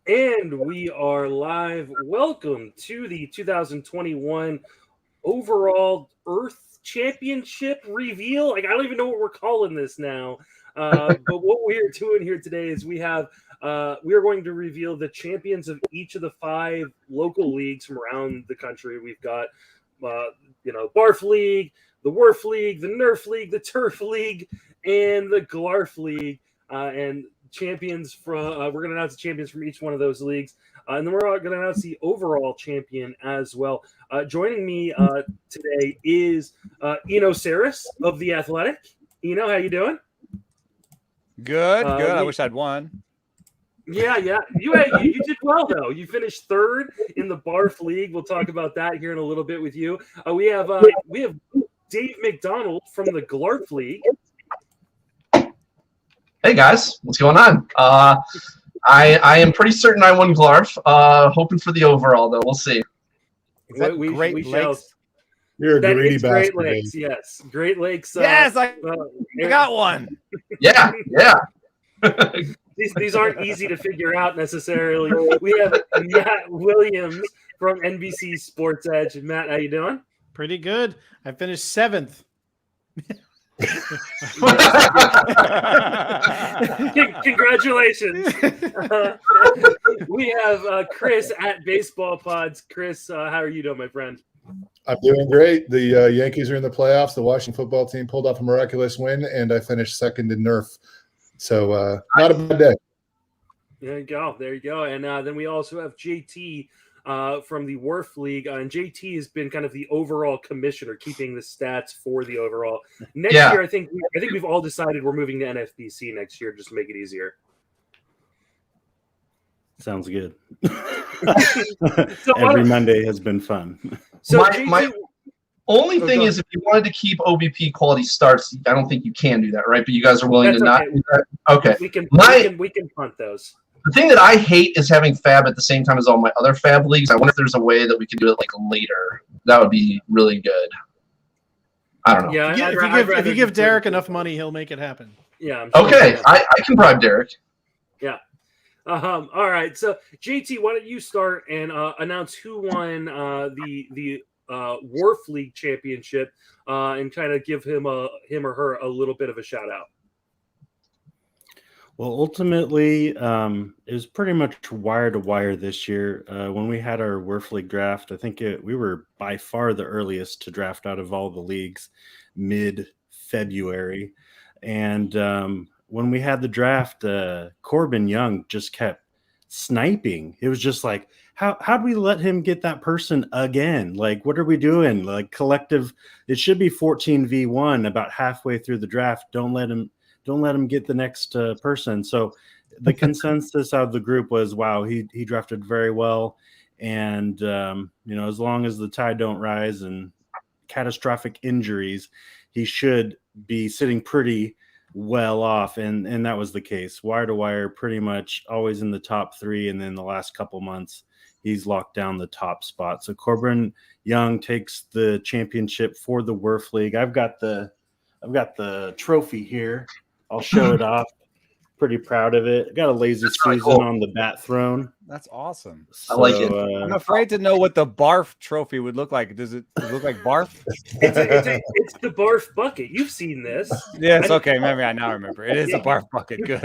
And we are live. Welcome to the 2021 overall Earth Championship reveal. I don't even know what we're calling this now. But what we're doing here today is we are going to reveal the champions of each of the 5 local leagues from around the country. We've got, Barf League, the Warf League, the Nerf League, the Turf League, and the Glarf League. And champions from we're going to announce the champions from each one of those leagues, and then we're going to announce the overall champion as well. Joining me today is Eno Saris of The Athletic. Eno, how you doing? Good. I wish I'd won. Yeah. You did well though. You finished 3rd in the Barf League. We'll talk about that here in a little bit with you. We have Dave McDonald from the Glarf League. Hey guys, what's going on? I am pretty certain I won Glarf. Hoping for the overall though. We'll see. Great Lakes? You're a greedy bastard. Great Lakes, yes. Great Lakes. Yes, I got one. Yeah. These aren't easy to figure out necessarily. We have Matt Williams from NBC Sports Edge. Matt, how you doing? Pretty good. I finished 7th. Congratulations. We have Chris at Baseball Pods. Chris, how are you doing, my friend? I'm doing great. The Yankees are in the playoffs. The Washington football team pulled off a miraculous win, and I finished 2nd in Nerf. So not a bad day. There you go. And then we also have JT from the Warf League, and JT has been kind of the overall commissioner, keeping the stats for the overall. Next year, I think we've all decided we're moving to NFBC next year just to make it easier. Sounds good. So Every Monday has been fun. So my only thing is, if you wanted to keep OBP quality starts, I don't think you can do that, right? But you guys are willing to not do that? Okay. We can punt those. The thing that I hate is having Fab at the same time as all my other Fab leagues. I wonder if there's a way that we could do it like later. That would be really good. I don't know. Yeah, if you give Derek enough money, he'll make it happen. Yeah. I'm sure okay, I can bribe Derek. Yeah. All right. So JT, why don't you start and announce who won the Warf League championship, and kind of give him or her a little bit of a shout out. Well, ultimately, it was pretty much wire to wire this year. When we had our Warf League draft, I think we were by far the earliest to draft out of all the leagues, mid-February. And when we had the draft, Corbin Young just kept sniping. It was just like, how do we let him get that person again? Like, what are we doing? Like, collective, it should be 14v1 about halfway through the draft. Don't let him get the next person. So the consensus out of the group was, wow, he drafted very well. And, as long as the tide don't rise and catastrophic injuries, he should be sitting pretty well off. And that was the case. Wire to wire, pretty much always in the top 3. And then the last couple months, he's locked down the top spot. So Corbin Young takes the championship for the Warf League. I've got the trophy here. I'll show it off. Pretty proud of it. I got a lazy Susan on the bat throne. That's awesome. I like it. I'm afraid to know what the Barf trophy would look like. Does it look like Barf? It's the Barf bucket. You've seen this. Yes. Okay. Maybe I now remember. It is a Barf bucket. Good.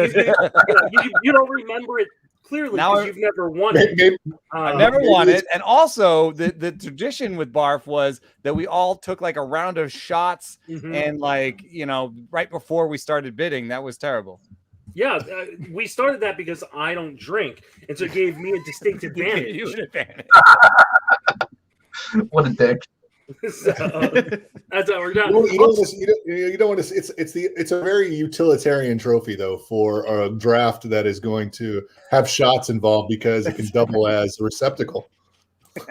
You don't remember it clearly because you've never won it. I never won it. And also the tradition with Barf was that we all took like a round of shots, and right before we started bidding. That was terrible. Yeah, we started that because I don't drink, and so it gave me a distinct advantage. You an advantage. What a dick. So that's how we're done. You don't want to. It's a very utilitarian trophy though for a draft that is going to have shots involved because it can double as a receptacle.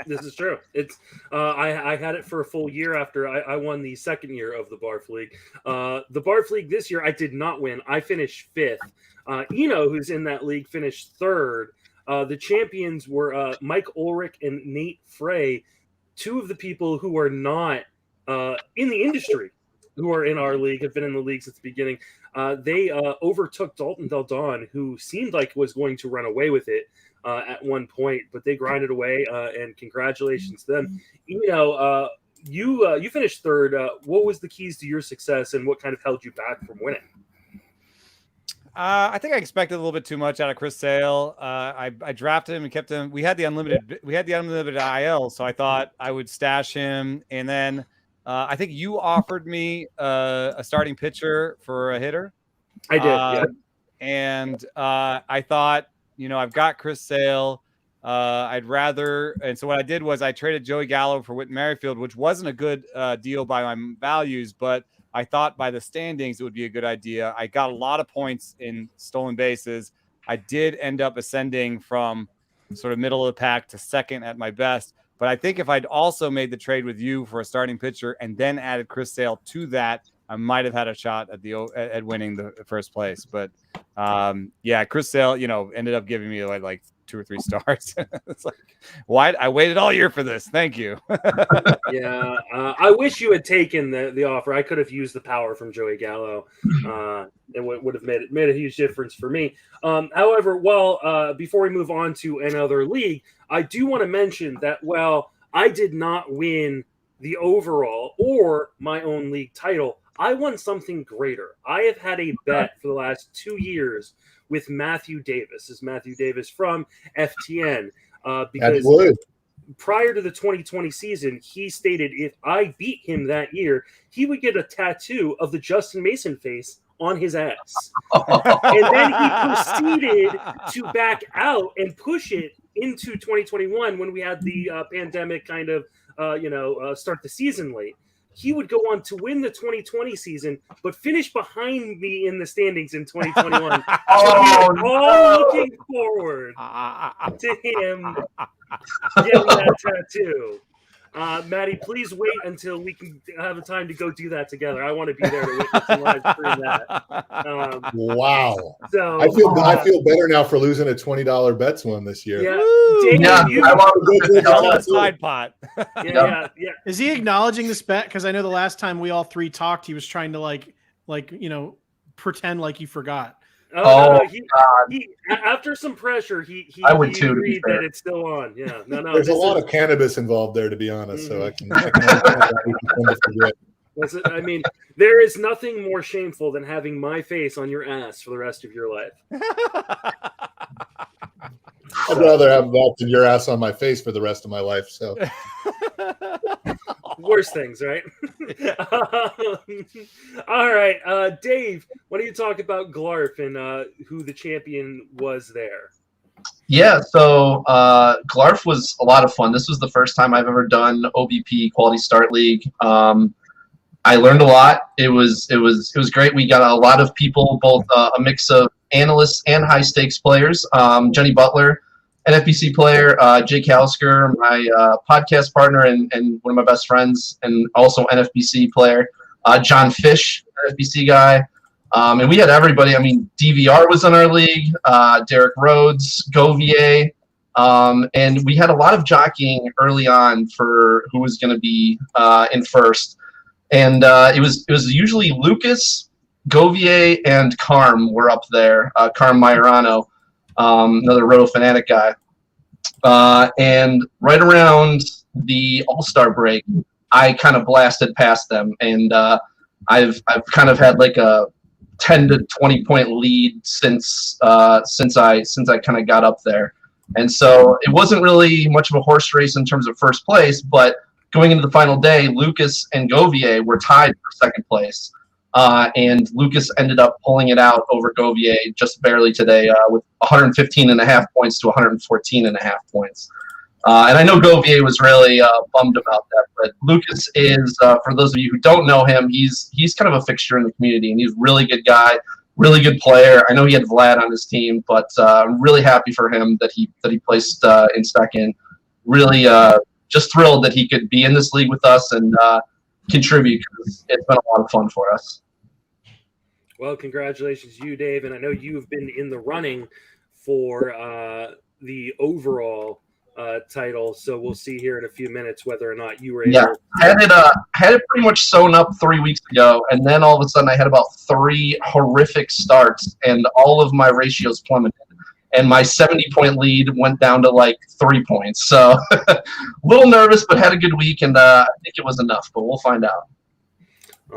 This is true. It's I had it for a full year after I won the 2nd year of the Barf League. The Barf League this year I did not win. I finished 5th. Eno, who's in that league, finished 3rd. The champions were Mike Ulrich and Nate Frey, 2 of the people who are not in the industry, who are in our league, have been in the league since the beginning. They overtook Dalton Del Don, who seemed like was going to run away with it at one point, but they grinded away. And congratulations to them. You finished third. What was the keys to your success, and what kind of held you back from winning? I think I expected a little bit too much out of Chris Sale. I drafted him and kept him. We had the unlimited IL, so I thought I would stash him. And then I think you offered me a starting pitcher for a hitter. I did, yeah. And I thought, I've got Chris Sale. I'd rather, and so what I did was I traded Joey Gallo for Whit Merrifield, which wasn't a good deal by my values, but I thought by the standings it would be a good idea. I got a lot of points in stolen bases. I did end up ascending from sort of middle of the pack to second at my best. But I think if I'd also made the trade with you for a starting pitcher and then added Chris Sale to that, I might have had a shot at winning the first place. But Chris Sale, ended up giving me like 2 or 3 stars. It's like, why? I waited all year for this. Thank you. Yeah, I wish you had taken the offer. I could have used the power from Joey Gallo. It would have made a huge difference for me. However, before we move on to another league, I do want to mention that I did not win the overall or my own league title. I won something greater. I have had a bet for the last 2 years with Matthew Davis. This is Matthew Davis from FTN. Because prior to the 2020 season, he stated if I beat him that year, he would get a tattoo of the Justin Mason face on his ass. And then he proceeded to back out and push it into 2021 when we had the pandemic kind of, start the season late. He would go on to win the 2020 season, but finish behind me in the standings in 2021. So we are all looking forward to him getting that tattoo. Maddie, please wait until we can have a time to go do that together. I want to be there to witness and live stream that. Wow. So I feel better now for losing a $20 bets one this year. Yeah, I want a side pot. Yeah. Is he acknowledging this bet? Because I know the last time we all three talked, he was trying to pretend like he forgot. No, he after some pressure, he agreed that it's still on. Yeah, no. There's a lot of cannabis involved there, to be honest. So I can forget. Listen, I mean, there is nothing more shameful than having my face on your ass for the rest of your life. I'd rather have that than your ass on my face for the rest of my life. So worse things, right? All right, Dave, why don't you talk about Glarf and who the champion was there? Yeah, so Glarf was a lot of fun. This was the first time I've ever done OBP Quality Start League. I learned a lot. It was great. We got a lot of people, both a mix of analysts and high stakes players. Jenny Butler, NFBC player, Jake Halsker, my podcast partner and one of my best friends, and also NFBC player, John Fish, NFBC guy. And we had everybody. I mean, DVR was in our league, Derek Rhodes, Govier, and we had a lot of jockeying early on for who was going to be in first. And it was usually Lucas, Govier, and Carm were up there. Carm Majorano, another Roto Fanatic guy. And right around the All-Star break, I kind of blasted past them, and I've kind of had like a 10 to 20 point lead since I kind of got up there. And so it wasn't really much of a horse race in terms of first place, but going into the final day, Lucas and Govier were tied for second place. And Lucas ended up pulling it out over Govier just barely today with 115.5 points to 114.5 points. And I know Govier was really bummed about that, but Lucas is, for those of you who don't know him, he's kind of a fixture in the community, and he's a really good guy, really good player. I know he had Vlad on his team, but I'm really happy for him that he placed in second. Really just thrilled that he could be in this league with us and contribute, because it's been a lot of fun for us. Well, congratulations to you, Dave, and I know you have been in the running for the overall title. So we'll see here in a few minutes whether or not you were Yeah, able. had it pretty much sewn up 3 weeks ago, and then all of a sudden I had about 3 horrific starts, and all of my ratios plummeted, and my 70-point lead went down to like 3 points. So a little nervous, but had a good week, and I think it was enough. But we'll find out.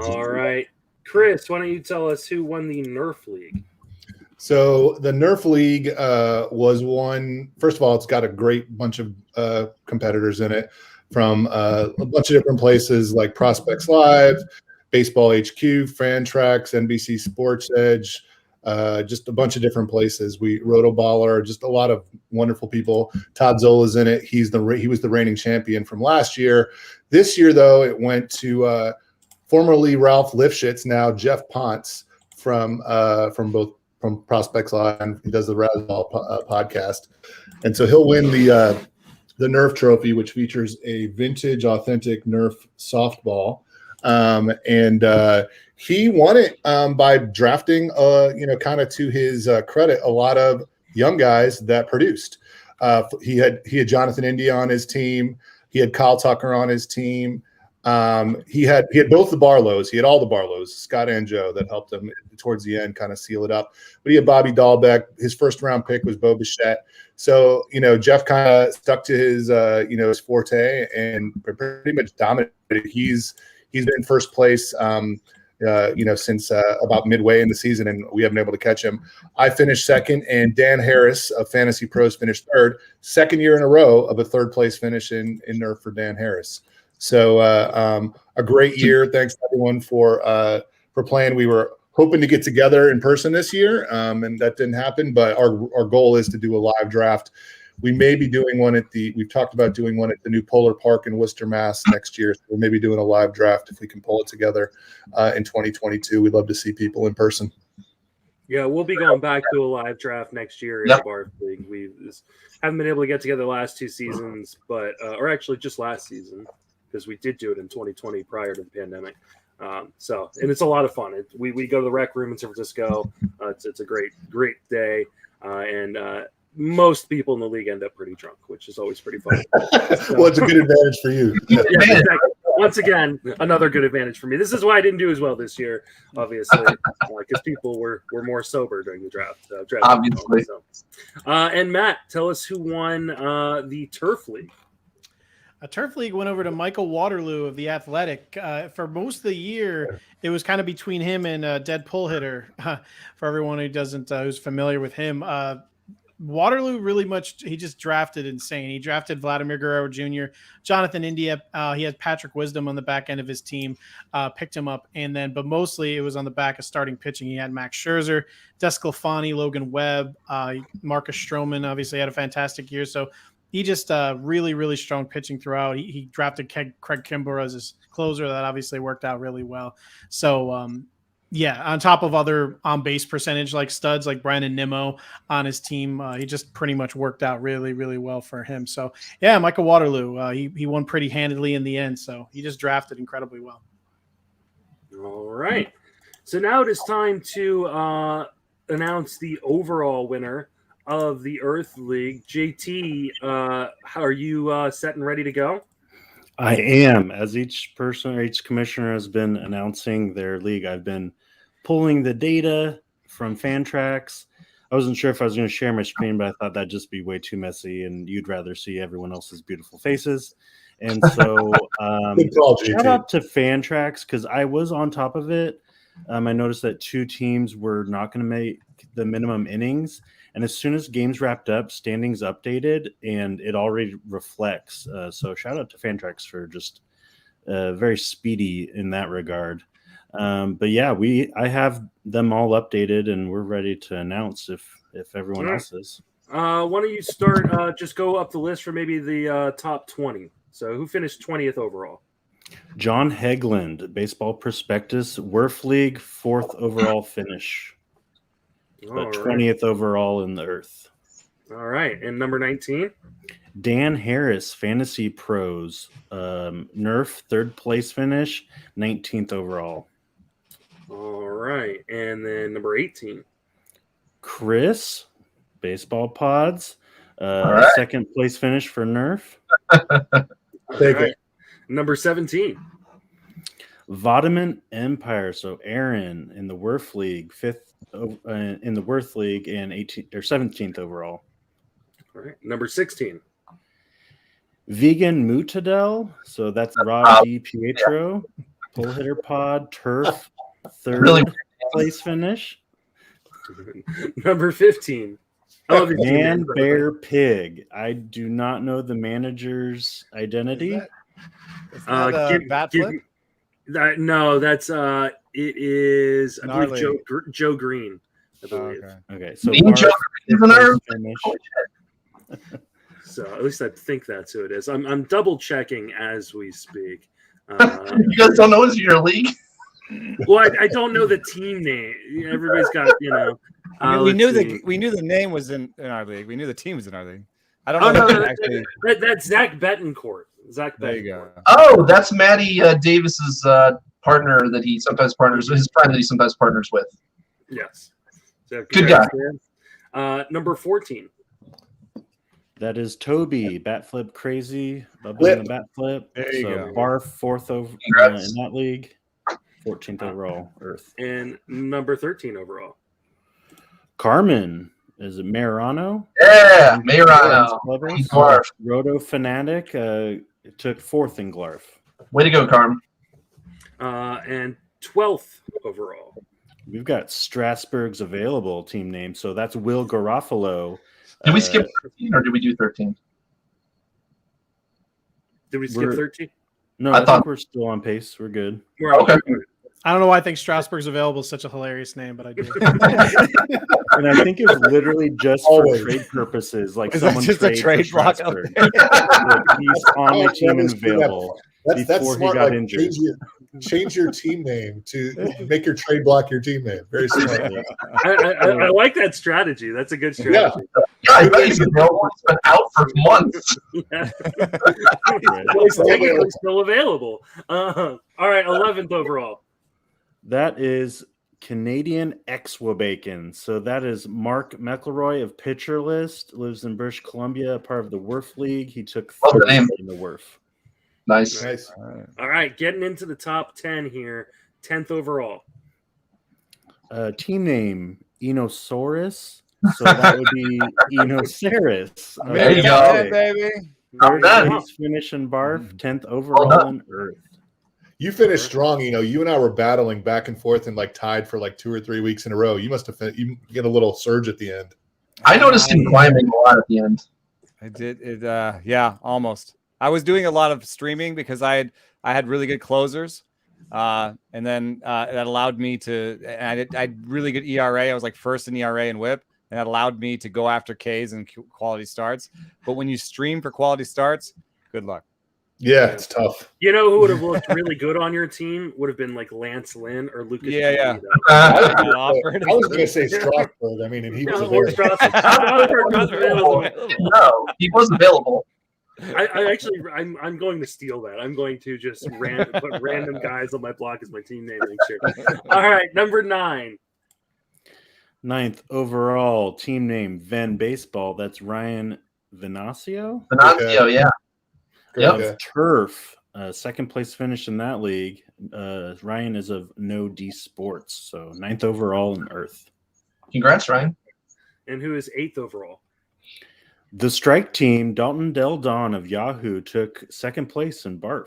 All right, Chris, why don't you tell us who won the Nerf League? So the Nerf League was one. First of all, it's got a great bunch of competitors in it from a bunch of different places like Prospects Live, Baseball HQ, Fantrax, NBC Sports Edge, just a bunch of different places. Rotoballer, just a lot of wonderful people. Todd Zola's in it. He was the reigning champion from last year. This year, though, it went to formerly Ralph Lifshitz, now Jeff Ponce from Prospects Live. He does the Razzball podcast, and so he'll win the Nerf Trophy, which features a vintage, authentic Nerf softball, and he won it by drafting, kind of to his credit, a lot of young guys that produced. He had Jonathan India on his team. He had Kyle Tucker on his team. He had both the Barlows. He had all the Barlows, Scott and Joe, that helped him towards the end kind of seal it up. But he had Bobby Dahlbeck. His first round pick was Bo Bichette. So, Jeff kind of stuck to his, his forte and pretty much dominated. He's been in first place, since about midway in the season, and we haven't been able to catch him. I finished second, and Dan Harris of Fantasy Pros finished third. Second year in a row of a third place finish in Nerf for Dan Harris. So a great year. Thanks to everyone for playing. We were hoping to get together in person this year, and that didn't happen. But our goal is to do a live draft. We may be doing one we've talked about doing one at the new Polar Park in Worcester, Mass. next year. So we'll maybe doing a live draft if we can pull it together in 2022. We'd love to see people in person. Yeah, we'll be going back to a live draft next year in the Barf League. We haven't been able to get together the last 2 seasons, but or actually just last season, because we did do it in 2020 prior to the pandemic. And it's a lot of fun. We go to the rec room in San Francisco. It's a great day. And most people in the league end up pretty drunk, which is always pretty fun. Well, it's a good advantage for you. Yeah, exactly. Once again, another good advantage for me. This is why I didn't do as well this year, obviously, because people were more sober during the draft. Obviously. And Matt, tell us who won the Turf League. A Turf League went over to Michael Waterloo of The Athletic. For most of the year, it was kind of between him and Dead Pull Hitter. For everyone who's familiar with him, Waterloo he just drafted insane. He drafted Vladimir Guerrero Jr., Jonathan India. He had Patrick Wisdom on the back end of his team, picked him up. But mostly it was on the back of starting pitching. He had Max Scherzer, Desclafani, Logan Webb, Marcus Stroman obviously had a fantastic year. So he just really, really strong pitching throughout. He drafted Craig Kimbrell as his closer. That obviously worked out really well. So, on top of other on-base percentage like studs like Brandon Nimmo on his team, he just pretty much worked out really, really well for him. So, Michael Waterloo, he won pretty handedly in the end. So he just drafted incredibly well. All right. So now it is time to announce the overall winner of the Earth League. JT, are you set and ready to go? I am. As each person or each commissioner has been announcing their league, I've been pulling the data from Fantrax. I wasn't sure if I was going to share my screen, but I thought that'd just be way too messy, and you'd rather see everyone else's beautiful faces. And so shout out to Fantrax, because I was on top of it. I noticed that 2 teams were not going to make the minimum innings. And as soon as games wrapped up, standings updated, and it already reflects. So shout out to Fantrax for just very speedy in that regard. I have them all updated, and we're ready to announce if everyone else is. Why don't you start? Just go up the list for maybe the top 20. So who finished 20th overall? John Hegland, Baseball Prospectus, Warf League, 4th overall finish. But 20th overall in the Earth. All right. And number 19? Dan Harris, Fantasy Pros. Nerf, 3rd place finish, 19th overall. All right. And then number 18? Chris, Baseball Pods. right. Second place finish for Nerf. Take All right. it. Number 17. Vodament Empire. So Aaron in the Warf League, fifth in the Warf League, and 18th or 17th overall. All right. Number 16. Vegan Mutadel. So that's Rob D. Pietro. Pull Hitter Pod Turf. Third Really? place finish. Number 15. Oh, the Man Bear Pig. I do not know the manager's identity. Is that give- bat give- flip? No, that's it is I Gnarly. believe Joe Green. I Oh, believe. okay. Okay, so Mean Joe Barf, Green is an finish. So at least I think that's who it is. I'm double checking as we speak. You guys don't know it's your league? Well, I don't know the team name. Everybody's got I mean, we let's see. knew the name was in our league. We knew the team was in our league. I don't Oh know. no, if actually, that's Zach Betancourt. Zach there you Betancourt. go. Oh, that's Matty Davis's partner that he sometimes partners with, his friend that he sometimes partners with. Yes. So, Good guy. Number 14. That is Toby, Bat Flip Crazy, Bubba Flip. in the Bat Flip. There you So go. Barf, fourth over in Congrats. that league, 14th overall, Earth. And number 13 overall. Carmen, is it Marano? Yeah, Mayrano. Lovers. Glarf. Roto Fanatic took fourth in Glarf. Way to go, Carm. And 12th overall. We've got Strasburg's available team name, so that's Will Garofalo. Did we skip 13 or did we do 13? Did we skip We're- 13? No, I I, thought- think we're still on pace. We're good. We're on- Okay. I don't know why I think Strasburg's Available is such a hilarious name, but I do. And I think it's literally just Always. for trade purposes. Like Is that someone just a trade trade for block out Strasburg. Like, he's on the team and available. That's Before he smart. got Like, injured. change your team name to make your trade block your team name. Very smart. I like that strategy. That's a good strategy. Yeah, I bet he's available. He's been out for months. Well, he's technically still available. All right, 11th overall. That is Canadian Ex-Wabacon. So that is Mark McElroy of Pitcher List, lives in British Columbia, part of the Warf League. He took Love the third name. in the Warf. Nice. Nice. All right. All right, getting into the top 10 here. 10th overall. Team name Enosaurus. So that would be Enoceris. There you go. Yeah, baby. Not bad. Place finish in Barf, 10th overall done. in Earth. You finished strong. You and I were battling back and forth and like tied for like 2 or 3 weeks in a row. You must have you get a little surge at the end. I noticed him climbing a lot at the end. I did it. Yeah, almost. I was doing a lot of streaming because I had really good closers, and then that allowed me to. And I had really good ERA. I was like first in ERA and WHIP, and that allowed me to go after Ks and quality starts. But when you stream for quality starts, good luck. Yeah, it's tough. You know who would have looked really good on your team? Would have been like Lance Lynn or Lucas. Yeah. Giolito. I offered. I was going to say Strasburg. I mean, and he was Yeah, or available. Strasburg. No, he was available. I'm going to steal that. I'm going to just put random guys on my block as my team name next year. All right, number 9. 9th overall team name Venn Baseball. That's Ryan Venancio. Venancio, yeah. Yep. Okay. Turf. Second place finish in that league. Ryan is of No D Sports. So 9th overall in Earth. Congrats, Ryan. And who is 8th overall? The strike team, Dalton Del Don of Yahoo, took second place in Barf.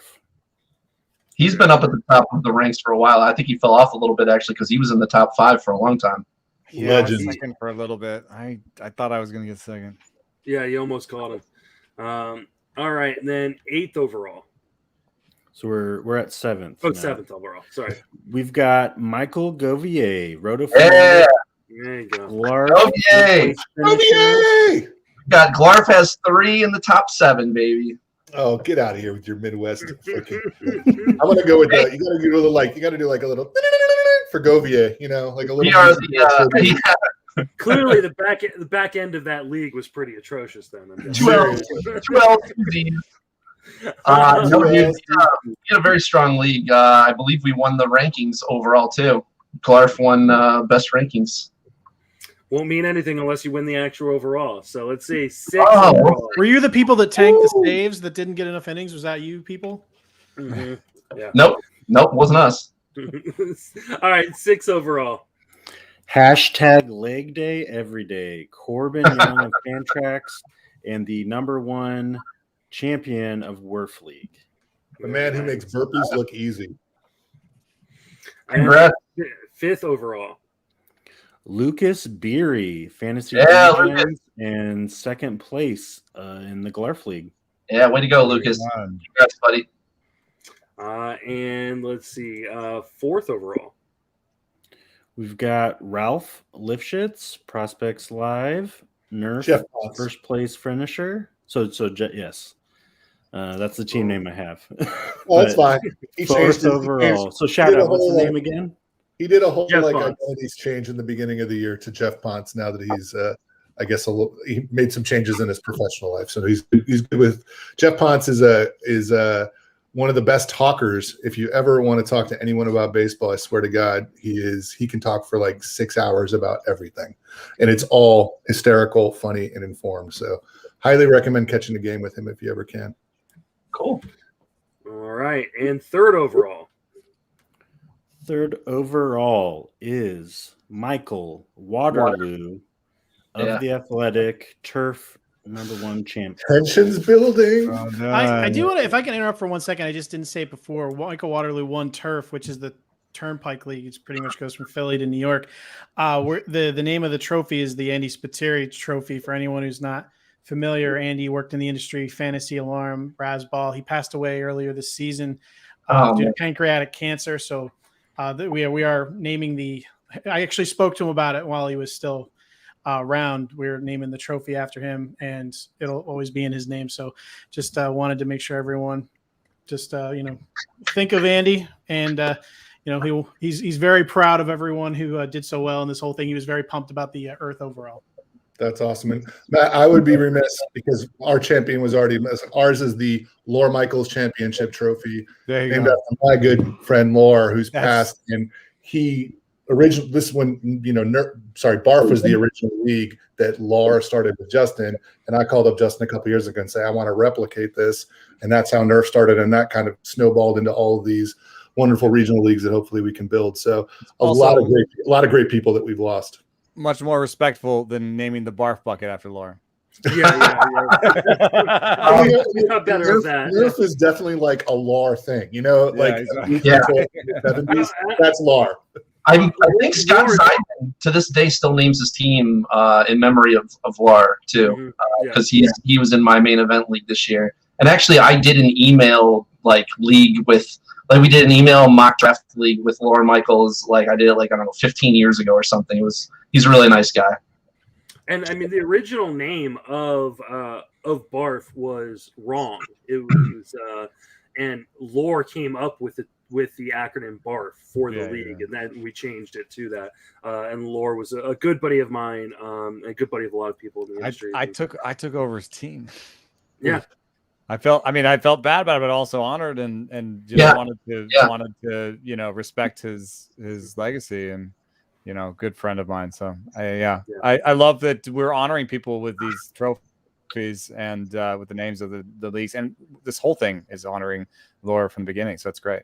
He's been up at the top of the ranks for a while. I think he fell off a little bit, actually, because he was in the top 5 for a long time. Yeah, I was Legend. second for a little bit. I thought I was going to get second. Yeah, you almost caught him. All right, and then 8th overall. So we're at 7th. Oh, now. 7th overall. Sorry. We've got Michael Govier, Roto Yeah. There you go. Glarf, Oh, yay. Oh, yay! Got Glarf has 3 in the top 7, baby. Oh, get out of here with your Midwest. Freaking. I'm gonna go with that. You gotta do a little you gotta do like a little for Govier, like a little. We are the Clearly, the back end of that league was pretty atrocious. Then I'm guessing. 12 Ds. No, he had a very strong league. I believe we won the rankings overall too. Glarf won best rankings. Won't mean anything unless you win the actual overall. So let's say 6 Oh. overall. Were you the people that tanked the saves that didn't get enough innings? Was that you people? Mhm. Yeah. Nope, wasn't us. All right, 6 overall. Hashtag leg day every day. Corbin Young of Fantrax and the #1 champion of Warf League. The man who makes burpees look easy. Congrats. 5th overall. Lucas Beery, Fantasy Yeah, Legends, and second place in the Glarf League. Yeah, way to go, Lucas. Congrats, buddy. And let's see, 4th overall. We've got Ralph Lifshitz, Prospects Live, Nerf, Jeff Potts. first place finisher. Yes. That's the team name I have. Oh, that's fine. He Fourth overall. So shout out. What's the name again? He did a whole Jeff Ponce. identities change in the beginning of the year to Jeff Ponce. Now that he's, I guess, he made some changes in his professional life, so he's good with. Jeff Ponce is one of the best talkers. If you ever want to talk to anyone about baseball, I swear to God, he can talk for like 6 hours about everything, and it's all hysterical, funny, and informed. So, highly recommend catching a game with him if you ever can. Cool. All right, and 3rd overall. Third overall is Michael Waterloo of the Athletic Turf #1 champion. Tensions building. I do want to, if I can interrupt for 1 second, I just didn't say it before. Michael Waterloo won Turf, which is the Turnpike League. It pretty much goes from Philly to New York. The name of the trophy is the Andy Spiteri Trophy. For anyone who's not familiar, Andy worked in the industry, Fantasy Alarm, Razzball. He passed away earlier this season due to pancreatic cancer. So we are naming the. I actually spoke to him about it while he was still around. We're naming the trophy after him, and it'll always be in his name. So just wanted to make sure everyone just think of Andy, and he's very proud of everyone who did so well in this whole thing. He was very pumped about the Earth overall. That's awesome. And Matt, I would be remiss because our champion was already ours is the Lore Michaels Championship Trophy, named after my good friend Lore, who's passed. And he Barf was the original league that Lore started with Justin. And I called up Justin a couple years ago and say, I want to replicate this. And that's how Nerf started. And that kind of snowballed into all of these wonderful regional leagues that hopefully we can build. So a lot of great people that we've lost. Much more respectful than naming the barf bucket after Laura. Yeah. Nerf is definitely like a Lore thing, exactly. 70s, that's Lore. I think Scott Seidman to this day still names his team in memory of Lore too, because he was in my main event league this year. And actually, I did an email league with. We did an email mock draft league with Lore Michaels. I did it 15 years ago or something. He's a really nice guy. And I mean, the original name of Barf was wrong. It was and Lore came up with the acronym Barf for the league, and then we changed it to that. And Lore was a good buddy of mine, a good buddy of a lot of people in the industry. I took over his team. Yeah. I felt bad about it, but also honored and wanted to respect his legacy and good friend of mine. So I love that we're honoring people with these trophies and with the names of the leagues, and this whole thing is honoring Laura from the beginning. So it's great.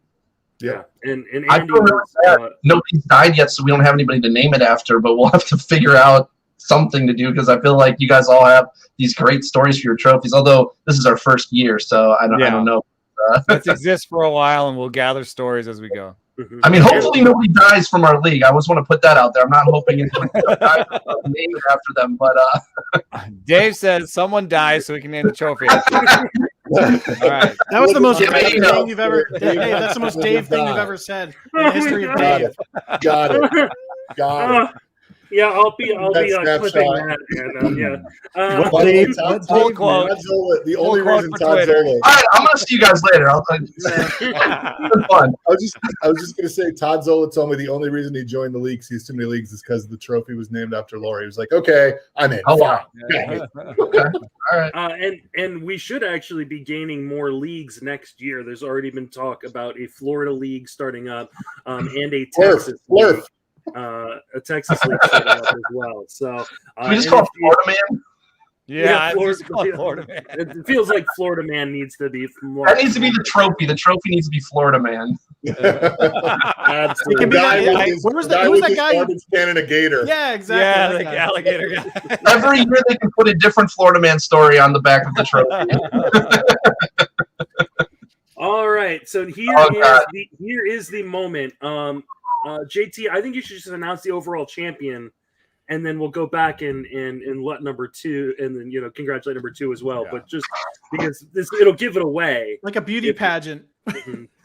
Yeah, and I Andy feel really sad. Nobody's died yet, so we don't have anybody to name it after. But we'll have to figure out something to do because I feel like you guys all have these great stories for your trophies. Although this is our first year, so I don't know. Let's exist for a while, and we'll gather stories as we go. I mean, hopefully nobody dies from our league. I always want to put that out there. I'm not hoping anyone dies name it after them, but Dave says someone dies so we can name the trophy. All right. That was the most Dave thing you've ever. Dave, that's the most Dave thing you've ever said in the history of Dave. Got it. Yeah, I'll be clipping that. The only reason Todd Zola. All right, I'm gonna see you guys later. It's been fun. I was just gonna say Todd Zola told me the only reason he joined the league, sees too many leagues, is because the trophy was named after Laurie. He was like, "Okay, I'm in." Oh wow. Okay. All right. And we should actually be gaining more leagues next year. There's already been talk about a Florida league starting up, and a Texas league. a Texas league starting up as well. So Can we just call it Florida Man? Yeah, Florida Man. It feels like Florida Man needs to be more. That needs to be the trophy. The trophy needs to be Florida Man. Absolutely. It can be Guy that. with his- Where was guy that? Who was with that his guy? garbage can and a gator. Yeah, exactly. Yeah, that like guy. alligator guy. Every year they can put a different Florida Man story on the back of the trophy. All right, so God. here is the moment. JT, I think you should just announce the overall champion, and then we'll go back and let number 2, and then congratulate number 2 as well. Yeah. But just because it'll give it away, Like a beauty pageant.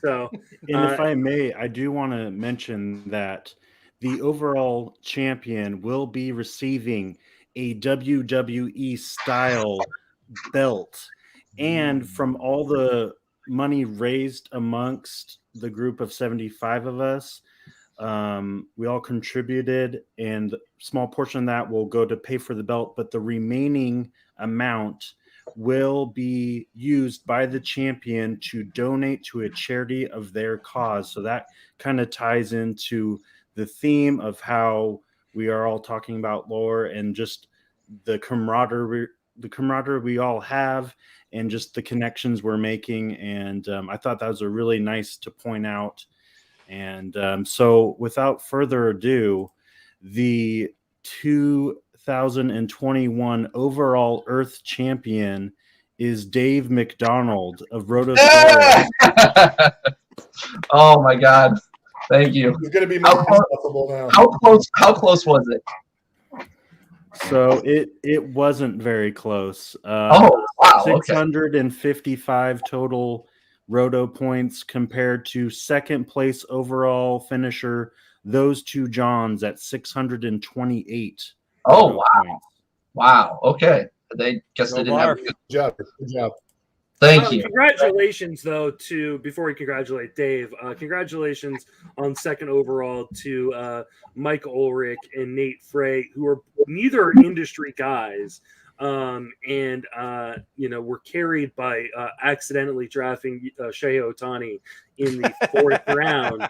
So, And if I may, I do want to mention that the overall champion will be receiving a WWE style belt. And from all the money raised amongst the group of 75 of us, we all contributed, and a small portion of that will go to pay for the belt, but the remaining amount will be used by the champion to donate to a charity of their cause. So that kind of ties into the theme of how we are all talking about lore and just the camaraderie we all have, and just the connections we're making. And I thought that was a really nice to point out. And so without further ado, the 2021 overall Earth champion is Dave McDonald of Rotosaurus. Oh my God! Thank you. He's going to be more accessible now. How close was it? So it wasn't very close. Oh wow! Okay. 655 total Roto points compared to second place overall finisher, those two Johns at 628. Oh Roto wow! points. Wow. Okay. They guess they didn't have. Good job. Good job. Thank you. Congratulations, though, before we congratulate Dave, congratulations on second overall to Mike Ulrich and Nate Frey, who are neither industry guys, and were carried by accidentally drafting Shohei Ohtani in the 4th round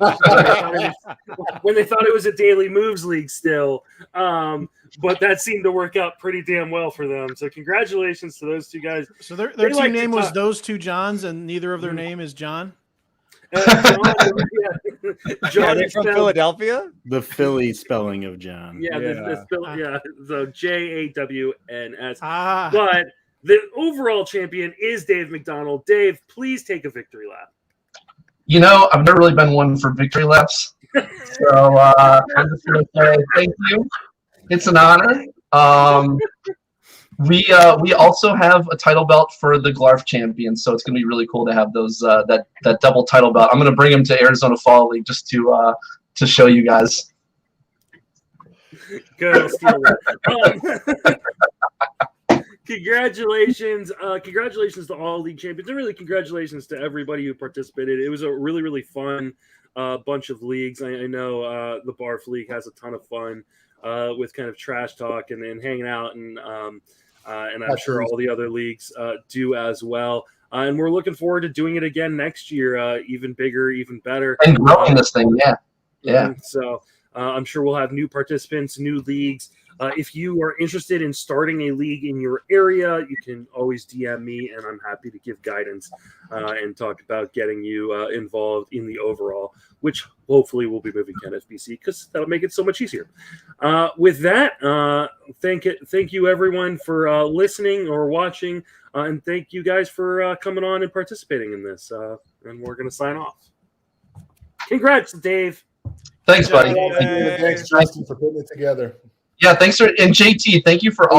when they thought it was a daily moves league still. But that seemed to work out pretty damn well for them. So congratulations to those two guys. So their They team like to name was talk. Those Two Johns, and neither of their name is John. John, Are John they is from spelled- Philadelphia? The Philly spelling of John. Yeah, Yeah. it's spelled, yeah. So JAWNS. Ah, But the overall champion is Dave McDonald. Dave, please take a victory lap. I've never really been one for victory laps, so I'm just going to say thank you. It's an honor. We also have a title belt for the Glarf champion, so it's going to be really cool to have those that double title belt. I'm going to bring them to Arizona Fall League just to show you guys. Good, I'll steal that. Congratulations to all league champions, and really congratulations to everybody who participated. It was a really, really fun bunch of leagues. I know the Barf League has a ton of fun with kind of trash talk and hanging out, and I'm sure all the other leagues do as well. And we're looking forward to doing it again next year, even bigger, even better. And growing this thing, yeah. So I'm sure we'll have new participants, new leagues. If you are interested in starting a league in your area, you can always DM me, and I'm happy to give guidance and talk about getting you involved in the overall, which hopefully will be moving to NFBC because that'll make it so much easier. With that, thank you everyone for listening or watching, and thank you guys for coming on and participating in this. And we're going to sign off. Congrats, Dave. Thanks, buddy. Thanks, Justin, for putting it together. Yeah, thanks and JT, thank you for all.